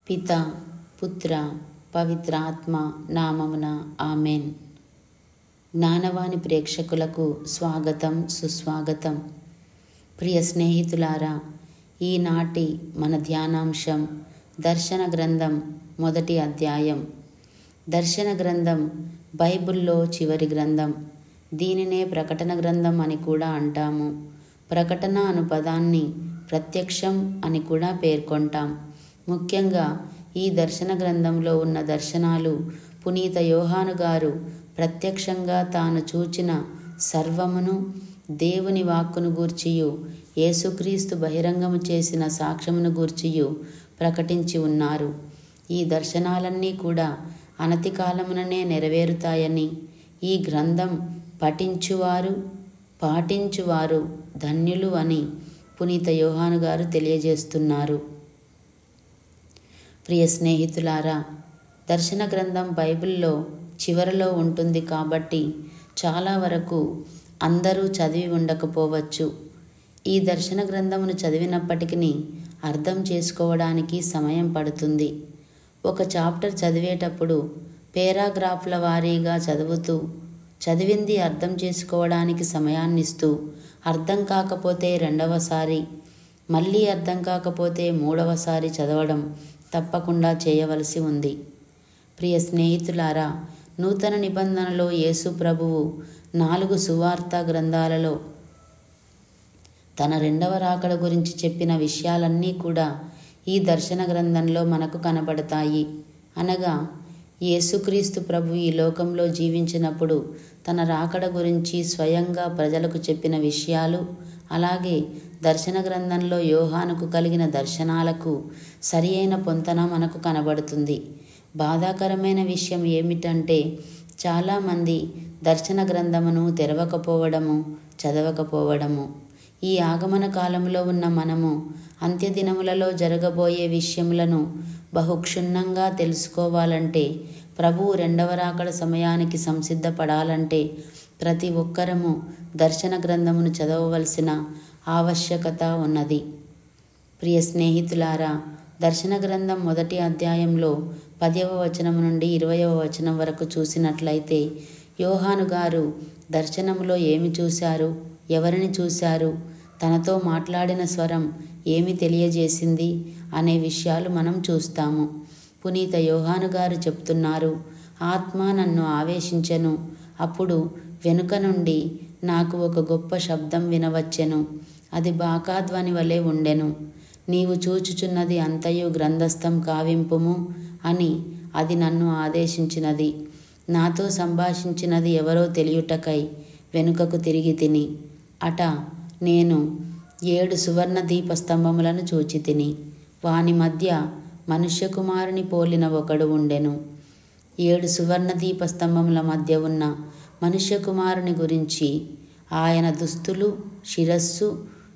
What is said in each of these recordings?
పిత పుత్ర పవిత్రాత్మ నామమున ఆమెన్. జ్ఞానవాణి ప్రేక్షకులకు స్వాగతం, సుస్వాగతం. ప్రియ స్నేహితులారా, ఈనాటి మన ధ్యానాంశం దర్శన గ్రంథం మొదటి అధ్యాయం. దర్శన గ్రంథం బైబిల్లో చివరి గ్రంథం. దీనినే ప్రకటన గ్రంథం అని కూడా అంటాము. ప్రకటన అను పదాన్ని ప్రత్యక్షం అని కూడా పేర్కొంటాం. ముఖ్యంగా ఈ దర్శన గ్రంథంలో ఉన్న దర్శనాలు పునీత యోహాను గారు ప్రత్యక్షంగా తాను చూచిన సర్వమును, దేవుని వాక్కును గూర్చియు, యేసుక్రీస్తు బహిరంగము చేసిన సాక్ష్యమును గూర్చియు ప్రకటించి ఉన్నారు. ఈ దర్శనాలన్నీ కూడా అనతి కాలముననే నెరవేరుతాయని, ఈ గ్రంథం పఠించువారు, పాటించువారు ధన్యులు అని పునీత యోహాను గారు తెలియజేస్తున్నారు. ప్రియ స్నేహితులారా, దర్శన గ్రంథం బైబిల్లో చివరలో ఉంటుంది కాబట్టి చాలా వరకు అందరూ చదివి ఉండకపోవచ్చు. ఈ దర్శన గ్రంథమును చదివినప్పటికీ అర్థం చేసుకోవడానికి సమయం పడుతుంది. ఒక చాప్టర్ చదివేటప్పుడు పేరాగ్రాఫ్ల వారీగా చదివింది అర్థం చేసుకోవడానికి సమయాన్నిస్తూ, అర్థం కాకపోతే రెండవసారి, మళ్ళీ అర్థం కాకపోతే మూడవసారి చదవడం తప్పకుండా చేయవలసి ఉంది. ప్రియ స్నేహితులారా, నూతన నిబంధనలో యేసు ప్రభువు 4 సువార్త గ్రంథాలలో తన రెండవ రాకడ గురించి చెప్పిన విషయాలన్నీ కూడా ఈ దర్శన గ్రంథంలో మనకు కనబడతాయి. అనగా యేసుక్రీస్తు ప్రభు ఈ లోకంలో జీవించినప్పుడు తన రాకడ గురించి స్వయంగా ప్రజలకు చెప్పిన విషయాలు, అలాగే దర్శన గ్రంథంలో యోహానుకు కలిగిన దర్శనాలకు సరి అయిన పొంతన మనకు కనబడుతుంది. బాధాకరమైన విషయం ఏమిటంటే, చాలామంది దర్శన గ్రంథమును తెరవకపోవడము, చదవకపోవడము. ఈ ఆగమన కాలంలో ఉన్న మనము అంత్యదినములలో జరగబోయే విషయములను బహుక్షుణ్ణంగా తెలుసుకోవాలంటే, ప్రభువు రెండవ రాకడ సమయానికి సంసిద్ధపడాలంటే ప్రతి ఒక్కరము దర్శన గ్రంథమును చదవవలసిన ఆవశ్యకత ఉన్నది. ప్రియ స్నేహితులారా, దర్శన గ్రంథం మొదటి అధ్యాయంలో 10వ వచనం నుండి 20వ వచనం వరకు చూసినట్లయితే, యోహాను గారు దర్శనములో ఏమి చూశారు, ఎవరిని చూశారు, తనతో మాట్లాడిన స్వరం ఏమి తెలియజేసింది అనే విషయాలు మనం చూస్తాము. పునీత యోహాను గారు చెప్తున్నారు, ఆత్మ నన్ను ఆవేశించెను. అప్పుడు వెనుక నుండి నాకు ఒక గొప్ప శబ్దం వినవచ్చెను. అది బాకాధ్వని వలె ఉండెను. నీవు చూచుచున్నది అంతయు గ్రంథస్థం కావింపుము అని అది నన్ను ఆదేశించినది. నాతో సంభాషించినది ఎవరో తెలియుటకై వెనుకకు తిరిగి తిని, అట నేను 7 సువర్ణ దీపస్తంభములను చూచి తిని. వాని మధ్య మనుష్య కుమారుని పోలిన ఒకడు ఉండెను. 7 సువర్ణ దీపస్తంభముల మధ్య ఉన్న మనుష్య కుమారుని గురించి ఆయన దుస్తులు, శిరస్సు,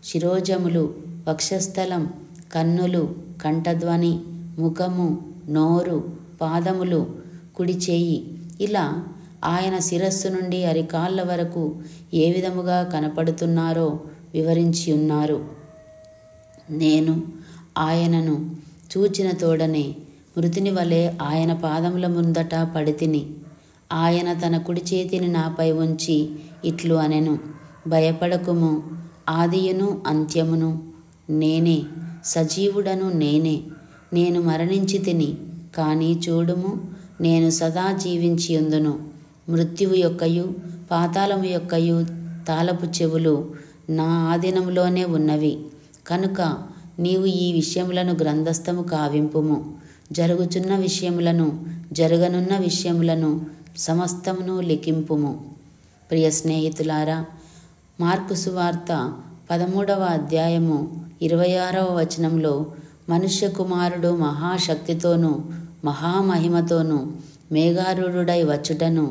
శిరోజములు, వక్షస్థలం, కన్నులు, కంఠధ్వని, ముఖము, నోరు, పాదములు, కుడి చేయి, ఇలా ఆయన శిరస్సు నుండి అరికాళ్ళ వరకు ఏ విధముగా కనపడుతున్నారో వివరించి ఉన్నారు. నేను ఆయనను చూచిన తోడనే మృతుని వలె ఆయన పాదముల ముందట పడితిని. ఆయన తన కుడి చేతిని నాపై ఉంచి ఇట్లు అనెను, భయపడకుము, ఆదియును అంత్యమును నేనే, సజీవుడను నేనే. నేను మరణించి తిని, కానీ చూడుము, నేను సదా జీవించి ఉందును. మృత్యువు యొక్కయు పాతాళము యొక్కయు తాళపు చెవులు నా ఆధీనములోనే ఉన్నవి. కనుక నీవు ఈ విషయములను గ్రంథస్థము కావింపుము. జరుగుచున్న విషయములను, జరగనున్న విషయములను సమస్తమును లిఖింపుము. ప్రియ స్నేహితులారా, మార్కు సువార్త 13వ అధ్యాయము 26వ వచనంలో మనుష్య కుమారుడు మహాశక్తితోనూ మహామహిమతోనూ మేఘారూఢుడై వచ్చుటను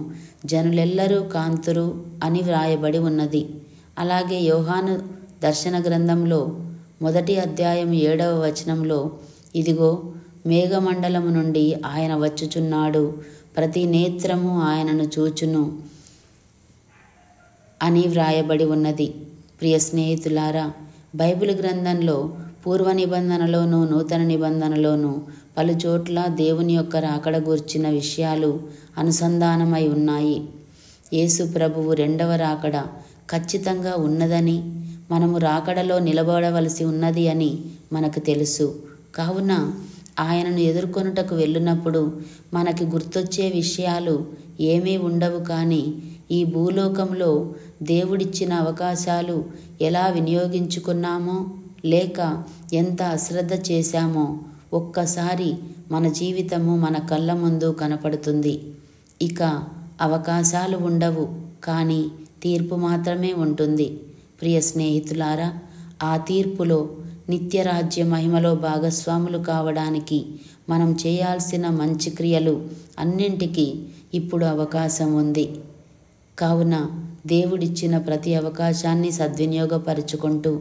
జనులెల్లరూ కాంతురు అని వ్రాయబడి ఉన్నది. అలాగే యోహాను దర్శన గ్రంథంలో మొదటి అధ్యాయం 7వ వచనంలో, ఇదిగో మేఘమండలము నుండి ఆయన వచ్చుచున్నాడు, ప్రతి నేత్రము ఆయనను చూచును అని వ్రాయబడి ఉన్నది. ప్రియ స్నేహితులారా, బైబిల్ గ్రంథంలో పూర్వ నిబంధనలోనూ నూతన నిబంధనలోనూ పలుచోట్ల దేవుని యొక్క రాకడ గూర్చిన విషయాలు అనుసంధానమై ఉన్నాయి. యేసు ప్రభువు రెండవ రాకడ ఖచ్చితంగా ఉన్నదని, మనము రాకడలో నిలబడవలసి ఉన్నది అని మనకు తెలుసు. కావున ఆయనను ఎదుర్కొనుటకు వెళ్ళినప్పుడు మనకి గుర్తొచ్చే విషయాలు ఏమీ ఉండవు. కానీ ఈ భూలోకంలో దేవుడిచ్చిన అవకాశాలు ఎలా వినియోగించుకున్నామో లేక ఎంత అశ్రద్ధ చేశామో ఒక్కసారి మన జీవితము మన కళ్ళ ముందు కనపడుతుంది. ఇక అవకాశాలు ఉండవు, కానీ తీర్పు మాత్రమే ఉంటుంది. ప్రియ స్నేహితులారా, ఆ తీర్పులో నిత్యరాజ్య మహిమలో భాగస్వాములు కావడానికి మనం చేయాల్సిన మంచి క్రియలు అన్నింటికీ ఇప్పుడు అవకాశం ఉంది. కావున దేవుడిచ్చిన ప్రతి అవకాశాన్ని సద్వినియోగపరుచుకుంటూ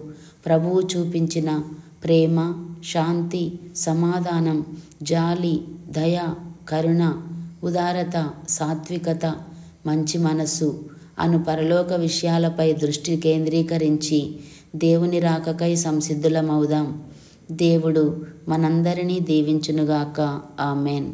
ప్రభువు చూపించిన ప్రేమ, శాంతి, సమాధానం, జాలి, దయ, కరుణ, ఉదారత, సాత్వికత, మంచి మనస్సు అను పరలోక విషయాలపై దృష్టి కేంద్రీకరించి దేవుని రాకకై సంసిద్ధులమవుదాం. దేవుడు మనందరినీ దీవించునుగాక. ఆమెన్.